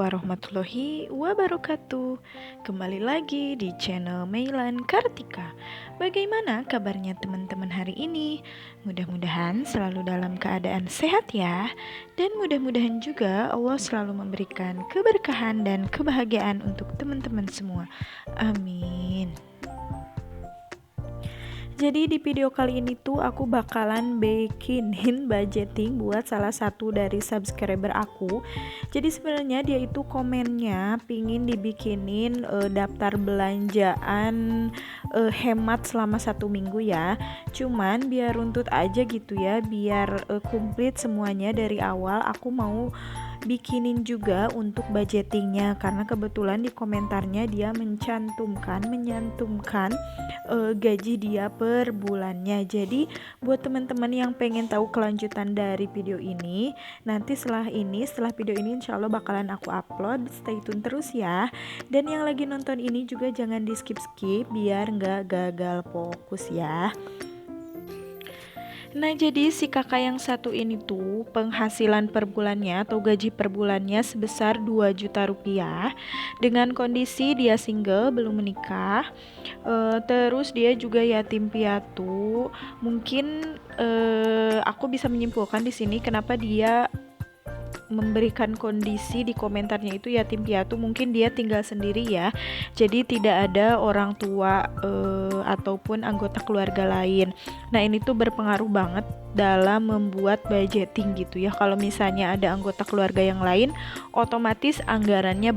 warahmatullahi wabarakatuh. Kembali lagi di channel Meilan Kartika. Bagaimana kabarnya teman-teman hari ini? Mudah-mudahan selalu dalam keadaan sehat ya. Dan mudah-mudahan juga Allah selalu memberikan keberkahan dan kebahagiaan untuk teman-teman semua. Amin. Jadi di video kali ini tuh aku bakalan bikinin budgeting buat salah satu dari subscriber aku. Jadi sebenarnya dia itu komennya pingin dibikinin daftar belanjaan hemat selama 1 minggu ya. Cuman biar runtut aja gitu ya, biar komplit semuanya dari awal, aku mau bikinin juga untuk budgetingnya, karena kebetulan di komentarnya dia menyantumkan gaji dia per bulannya. Jadi buat teman-teman yang pengen tahu kelanjutan dari video ini, nanti setelah video ini insya Allah bakalan aku upload. Stay tune terus ya. Dan yang lagi nonton ini juga jangan di skip biar nggak gagal fokus ya. Nah, jadi si kakak yang satu ini tuh penghasilan per bulannya atau gaji per bulannya sebesar 2 juta rupiah, dengan kondisi dia single, belum menikah. Terus dia juga yatim piatu. Mungkin aku bisa menyimpulkan di sini kenapa dia memberikan kondisi di komentarnya itu yatim piatu, mungkin dia tinggal sendiri ya, jadi tidak ada orang tua ataupun anggota keluarga lain. Nah, ini tuh berpengaruh banget dalam membuat budgeting gitu ya. Kalau misalnya ada anggota keluarga yang lain, otomatis anggarannya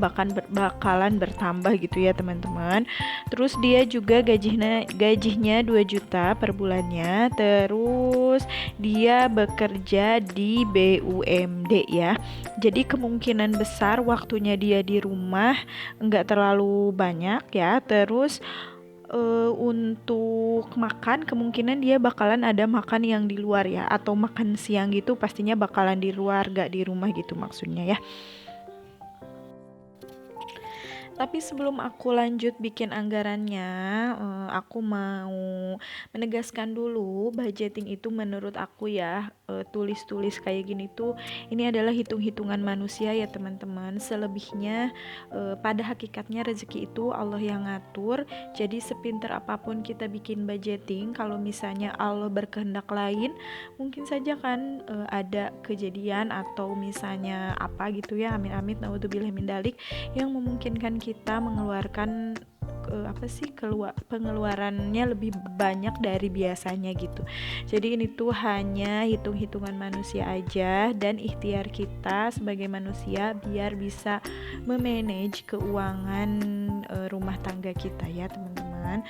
bakalan bertambah gitu ya teman-teman. Terus dia juga gajinya 2 juta per bulannya. Terus dia bekerja di BUMD ya. Jadi kemungkinan besar waktunya dia di rumah enggak terlalu banyak ya. Terus untuk makan kemungkinan dia bakalan ada makan yang di luar ya, atau makan siang gitu pastinya bakalan di luar, gak di rumah gitu maksudnya ya. Tapi sebelum aku lanjut bikin anggarannya, aku mau menegaskan dulu, budgeting itu menurut aku ya, tulis-tulis kayak gini tuh, ini adalah hitung-hitungan manusia ya teman-teman. Selebihnya pada hakikatnya rezeki itu Allah yang ngatur. Jadi sepinter apapun kita bikin budgeting, kalau misalnya Allah berkehendak lain, mungkin saja kan ada kejadian atau misalnya apa gitu ya, amin-amin naudzubillah min dalik, yang memungkinkan kita mengeluarkan pengeluarannya lebih banyak dari biasanya gitu. Jadi ini tuh hanya hitung-hitungan manusia aja dan ikhtiar kita sebagai manusia biar bisa memanage keuangan rumah tangga kita ya teman-teman.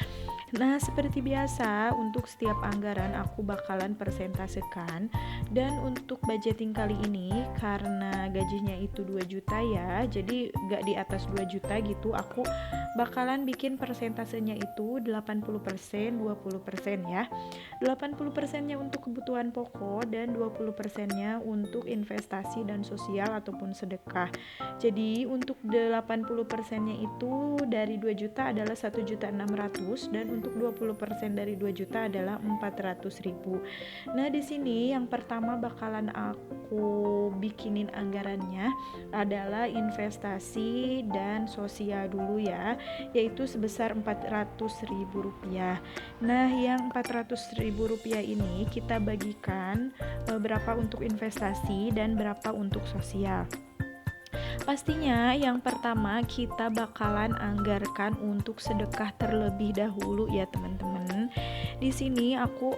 Nah, seperti biasa untuk setiap anggaran aku bakalan persentasekan. Dan untuk budgeting kali ini karena gajinya itu 2 juta ya, jadi gak di atas 2 juta gitu, aku bakalan bikin persentasenya itu 80% 20% ya. 80%-nya untuk kebutuhan pokok dan 20%-nya untuk investasi dan sosial ataupun sedekah. Jadi untuk 80%-nya itu dari 2 juta adalah 1.600.000 dan untuk 20% dari 2 juta adalah 400.000. Nah, di sini yang pertama bakalan aku bikinin anggarannya adalah investasi dan sosial dulu ya, yaitu sebesar 400.000 rupiah. Nah, yang 400.000 rupiah ini kita bagikan berapa untuk investasi dan berapa untuk sosial. Pastinya yang pertama kita bakalan anggarkan untuk sedekah terlebih dahulu ya teman-teman. Di sini aku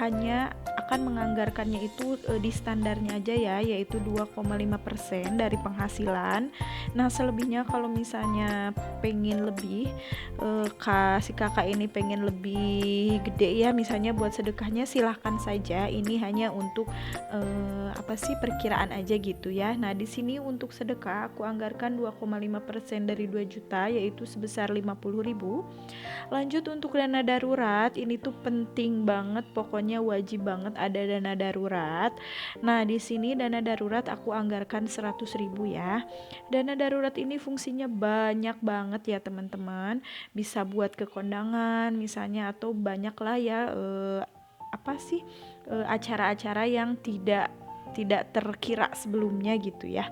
hanya akan menganggarkannya itu di standarnya aja ya, yaitu 2,5% dari penghasilan. Nah, selebihnya kalau misalnya pengen lebih, si kakak ini pengen lebih gede ya, misalnya buat sedekahnya silahkan saja. Ini hanya untuk perkiraan aja gitu ya. Nah, di sini untuk sedekah aku anggarkan 2,5% dari 2 juta, yaitu sebesar 50.000. Lanjut untuk dana darurat, ini tuh penting banget, pokoknya wajib banget ada dana darurat. Nah, di sini dana darurat aku anggarkan 100.000 ya. Dana darurat ini fungsinya banyak banget ya teman-teman. Bisa buat kekondangan misalnya, atau banyak lah ya acara-acara yang tidak tidak terkira sebelumnya gitu ya.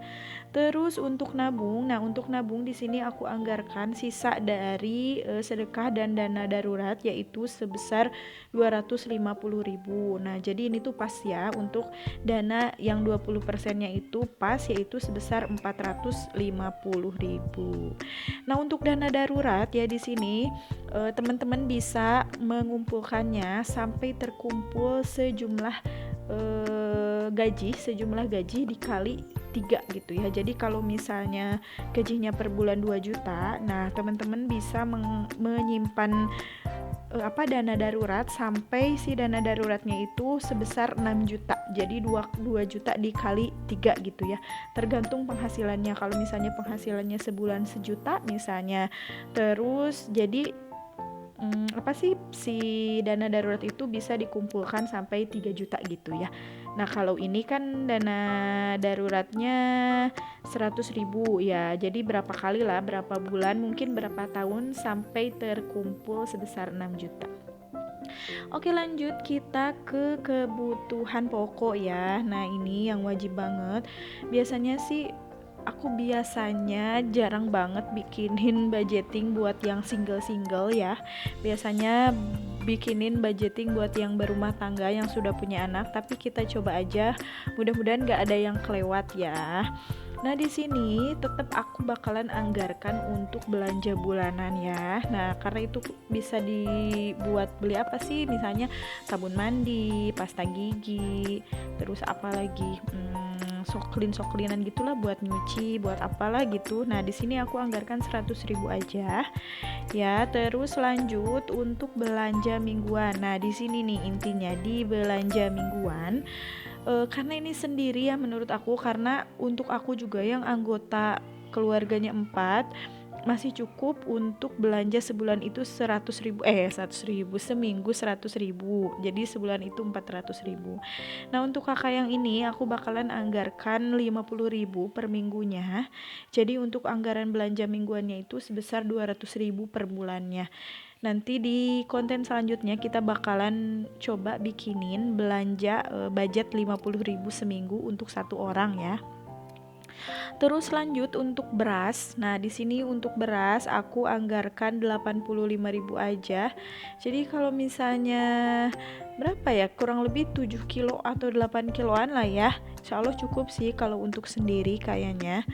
Terus untuk nabung, nah untuk nabung di sini aku anggarkan sisa dari sedekah dan dana darurat yaitu sebesar 250.000. Nah, jadi ini tuh pas ya untuk dana yang 20%-nya itu pas yaitu sebesar 450.000. Nah, untuk dana darurat ya di sini teman-teman bisa mengumpulkannya sampai terkumpul sejumlah gaji dikali 3 gitu ya. Jadi kalau misalnya gajinya per bulan 2 juta, nah teman-teman bisa menyimpan dana darurat sampai si dana daruratnya itu sebesar 6 juta. Jadi 2 juta dikali 3 gitu ya. Tergantung penghasilannya. Kalau misalnya penghasilannya sebulan 1 juta misalnya. Terus jadi si dana darurat itu bisa dikumpulkan sampai 3 juta gitu ya. Nah, kalau ini kan dana daruratnya 100.000 ya. Jadi berapa kali lah, berapa bulan, mungkin berapa tahun sampai terkumpul sebesar 6 juta. Oke, lanjut kita ke kebutuhan pokok ya. Nah, ini yang wajib banget. Biasanya sih aku biasanya jarang banget bikinin budgeting buat yang single-single ya. Biasanya bikinin budgeting buat yang berumah tangga yang sudah punya anak, tapi kita coba aja. Mudah-mudahan gak ada yang kelewat ya. Nah, di sini tetap aku bakalan anggarkan untuk belanja bulanan ya. Nah, karena itu bisa dibuat beli apa sih? Misalnya sabun mandi, pasta gigi, terus apa lagi? Soklin-soklinan gitulah buat nyuci, buat apalah gitu. Nah, di sini aku anggarkan 100.000 aja. Ya, terus lanjut untuk belanja mingguan. Nah, di sini nih intinya di belanja mingguan. Karena ini sendiri ya menurut aku, karena untuk aku juga yang anggota keluarganya 4 masih cukup untuk belanja sebulan itu 100.000 seminggu 100.000, jadi sebulan itu 400.000. Nah, untuk kakak yang ini aku bakalan anggarkan 50.000 per minggunya, jadi untuk anggaran belanja mingguannya itu sebesar 200.000 per bulannya. Nanti di konten selanjutnya kita bakalan coba bikinin belanja budget 50.000 seminggu untuk satu orang ya. Terus lanjut untuk beras. Nah, di sini untuk beras aku anggarkan 85.000 aja. Jadi kalau misalnya berapa ya? Kurang lebih 7 kilo atau 8 kiloan lah ya. Insya Allah cukup sih kalau untuk sendiri kayaknya.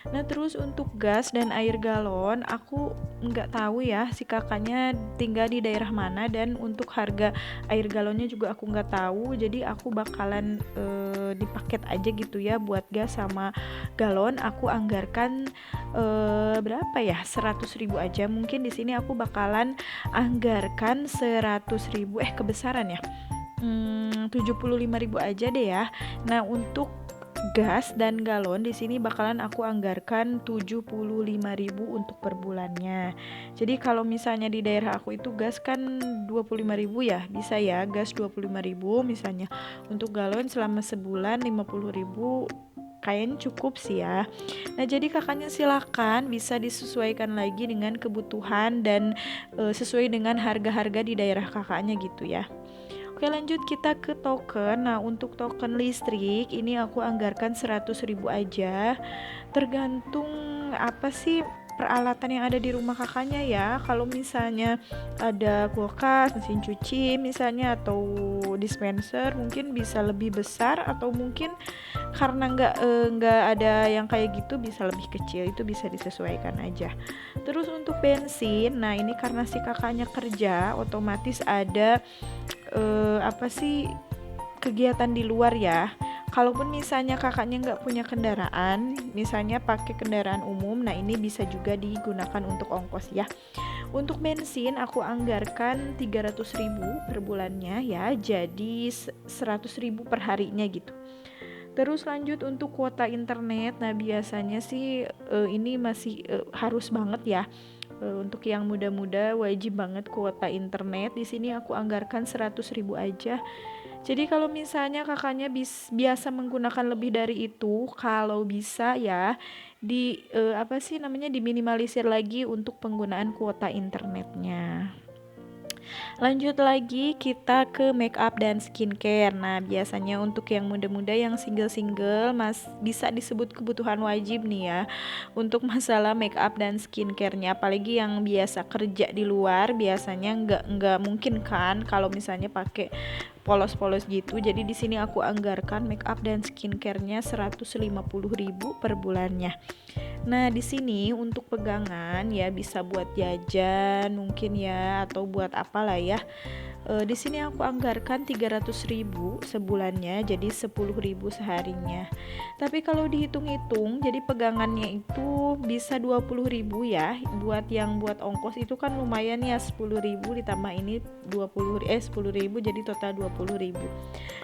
Nah, terus untuk gas dan air galon aku nggak tahu ya si kakaknya tinggal di daerah mana, dan untuk harga air galonnya juga aku nggak tahu. Jadi aku bakalan dipaket aja gitu ya buat gas sama galon. Aku anggarkan berapa ya? 100.000 aja. Mungkin di sini aku bakalan anggarkan 100.000 kebesaran ya. 75.000 aja deh ya. Nah, untuk gas dan galon di sini bakalan aku anggarkan 75.000 untuk per bulannya. Jadi kalau misalnya di daerah aku itu gas kan 25.000 ya, bisa ya gas 25.000 misalnya. Untuk galon selama sebulan 50.000 kayaknya cukup sih ya. Nah, jadi kakaknya silakan bisa disesuaikan lagi dengan kebutuhan dan sesuai dengan harga-harga di daerah kakaknya gitu ya. Oke, lanjut kita ke token. Nah, untuk token listrik ini aku anggarkan 100.000 aja. Tergantung apa sih peralatan yang ada di rumah kakaknya ya. Kalau misalnya ada kulkas, mesin cuci misalnya, atau dispenser mungkin bisa lebih besar, atau mungkin karena nggak ada yang kayak gitu bisa lebih kecil, itu bisa disesuaikan aja. Terus untuk bensin, nah ini karena si kakaknya kerja, otomatis ada kegiatan di luar ya. Kalaupun misalnya kakaknya nggak punya kendaraan, misalnya pakai kendaraan umum, nah ini bisa juga digunakan untuk ongkos ya. Untuk bensin aku anggarkan 300.000 per bulannya ya, jadi 100.000 per harinya gitu. Terus lanjut untuk kuota internet. Nah, biasanya sih ini masih harus banget ya. Untuk yang muda-muda wajib banget kuota internet. Di sini aku anggarkan 100.000 aja. Jadi kalau misalnya kakaknya biasa menggunakan lebih dari itu, kalau bisa ya diminimalisir lagi untuk penggunaan kuota internetnya. Lanjut lagi kita ke make up dan skincare. Nah, biasanya untuk yang muda-muda yang single-single bisa disebut kebutuhan wajib nih ya untuk masalah make up dan skincare-nya. Apalagi yang biasa kerja di luar, biasanya nggak mungkin kan kalau misalnya pakai polos-polos gitu. Jadi di sini aku anggarkan make up dan skincare-nya 150.000 per bulannya. Nah, di sini untuk pegangan ya bisa buat jajan mungkin ya atau buat apalah ya. Di sini aku anggarkan 300.000 sebulannya, jadi 10.000 seharinya. Tapi kalau dihitung-hitung, jadi pegangannya itu bisa 20.000 ya. Buat ongkos itu kan lumayan ya, 10.000 ditambah ini 10.000 jadi total 20.000.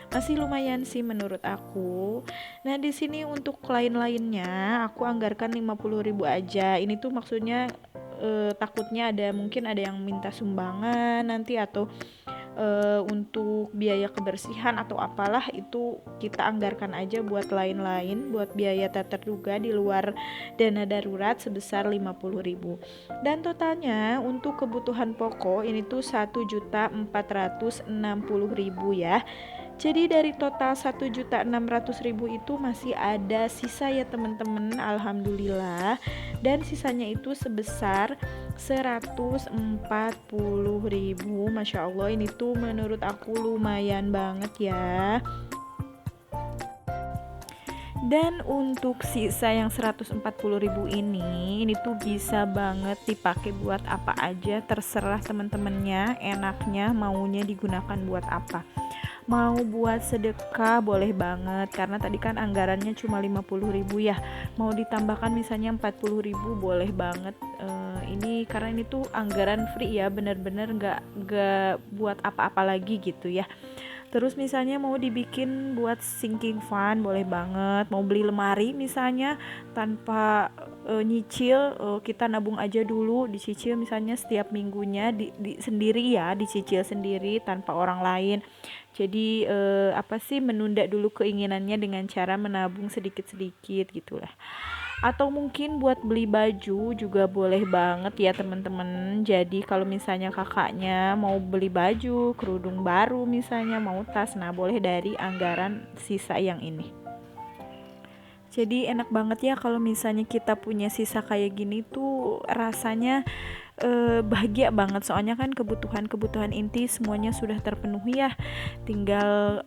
Masih lumayan sih menurut aku. Nah, di sini untuk lain-lainnya aku anggarkan 50.000 aja. Ini tuh maksudnya takutnya mungkin ada yang minta sumbangan nanti atau untuk biaya kebersihan atau apalah, itu kita anggarkan aja buat lain-lain, buat biaya tak terduga di luar dana darurat sebesar 50.000. Dan totalnya untuk kebutuhan pokok ini tuh 1.460.000 ya. Jadi dari total 1.600.000 itu masih ada sisa ya teman-teman, alhamdulillah. Dan sisanya itu sebesar 140.000. Masya Allah, ini tuh menurut aku lumayan banget ya. Dan untuk sisa yang 140.000 ini tuh bisa banget dipakai buat apa aja, terserah teman-temannya, enaknya maunya digunakan buat apa. Mau buat sedekah boleh banget, karena tadi kan anggarannya cuma 50.000 ya. Mau ditambahkan misalnya 40.000 boleh banget. Ini karena ini tuh anggaran free ya, bener-bener nggak buat apa-apa lagi gitu ya. Terus misalnya mau dibikin buat sinking fund boleh banget. Mau beli lemari misalnya tanpa nyicil, kita nabung aja dulu, dicicil misalnya setiap minggunya sendiri ya, dicicil sendiri tanpa orang lain. Jadi menunda dulu keinginannya dengan cara menabung sedikit-sedikit gitulah. Atau mungkin buat beli baju juga boleh banget ya teman-teman. Jadi kalau misalnya kakaknya mau beli baju, kerudung baru misalnya, mau tas, nah boleh dari anggaran sisa yang ini. Jadi enak banget ya kalau misalnya kita punya sisa kayak gini tuh rasanya bahagia banget, soalnya kan kebutuhan inti semuanya sudah terpenuhi ya, tinggal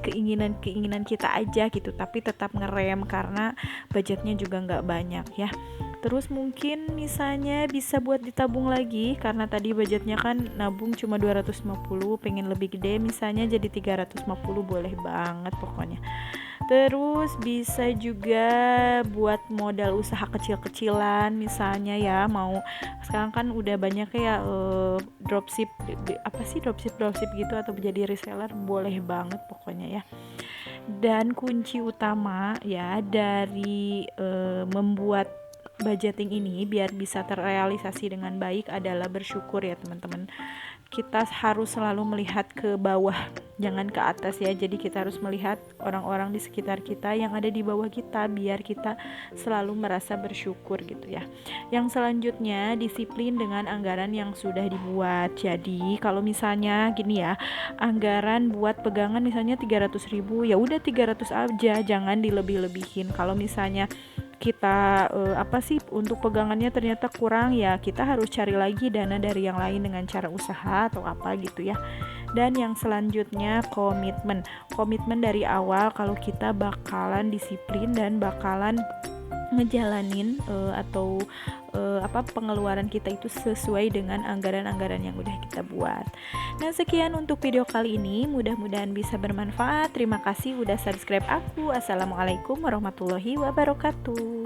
keinginan kita aja gitu, tapi tetap ngerem karena budgetnya juga nggak banyak ya. Terus mungkin misalnya bisa buat ditabung lagi, karena tadi budgetnya kan nabung cuma 250, pengen lebih gede misalnya jadi 350, boleh banget pokoknya. Terus bisa juga buat modal usaha kecil-kecilan misalnya ya, mau sekarang kan udah banyak ya dropship dropship gitu, atau jadi reseller, boleh banget pokoknya ya. Dan kunci utama ya dari membuat budgeting ini biar bisa terrealisasi dengan baik adalah bersyukur ya teman-teman. Kita harus selalu melihat ke bawah, jangan ke atas ya. Jadi kita harus melihat orang-orang di sekitar kita yang ada di bawah kita, biar kita selalu merasa bersyukur gitu ya. Yang selanjutnya, disiplin dengan anggaran yang sudah dibuat. Jadi kalau misalnya gini ya, anggaran buat pegangan misalnya 300.000, ya udah 300 aja, jangan dilebih-lebihin. Kalau misalnya kita untuk pegangannya ternyata kurang, ya kita harus cari lagi dana dari yang lain dengan cara usaha atau apa gitu ya. Dan yang selanjutnya komitmen dari awal kalau kita bakalan disiplin dan bakalan ngejalanin pengeluaran kita itu sesuai dengan anggaran-anggaran yang udah kita buat. Nah, sekian untuk video kali ini, mudah-mudahan bisa bermanfaat. Terima kasih udah subscribe aku. Assalamualaikum warahmatullahi wabarakatuh.